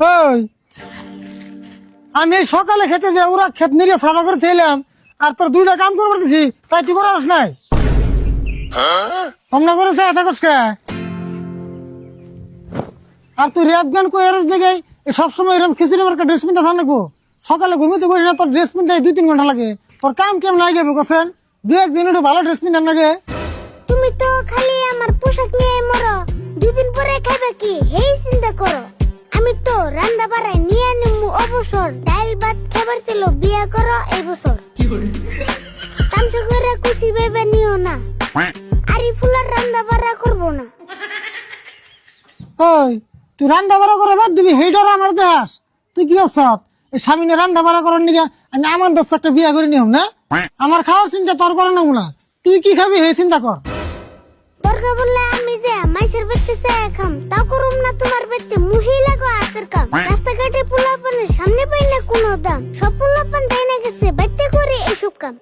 ওই আমি এই সকালে খেতে যে ওরা ক্ষেত নিয়ে সাফা করে খেলাম আর তোর দুইটা কাম করবার দিছি তাই তুই করাস নাই অমনা করেছে এত কষ্ট আর তুই র্যাপ গান কই এর জায়গায় সবসময় এরকম খিচুড়ি মার্কা ড্রেস পিনতে থাক নাকবো সকালে ঘুমিতে পারি না তোর ড্রেস পিনতে 2-3 ঘন্টা লাগে তোর কাম কেমন লাগে কোসেন 2-1 দিন একটু ভালো ড্রেস পিনতে লাগে তুমি তো খালি আমার পোশাক নিয়ে মরো, 2 দিন পরে খাবে কি হেই চিন্তা করো। আমি তো রান্না বাড়াই নিয়ে নিমু অবসর, ডাল ভাত খাবার ছিল বিয়া করো এই বছর। তামসা করে খুশি ভেবে নিও না, আরি ফুলার রান্না বাড়া করবো না। ওই তুই রান্না বাড়া করে বাদ দিবি হেইটার আমার দেশ তুই কি অবসর এই স্বামীনে রান্না বাড়া করার নিকে আমি আমার দোস্ত একটা বিয়া করে নিহম না আমার খাওয়ার চিন্তা তোর করে নেবো না তুই কি খাবি হে চিন্তা কর দরকার বললে আমি যে মাইসের বেচতে চাই খাম তা করুম না, তোমার বেচতে মহিলা গো হাতের কাম। রাস্তাঘাটে পোলাপানের সামনে পাইলে কোনো দাম, সব পোলাপান তাই না গেছে বাইতে করে এসব কাম।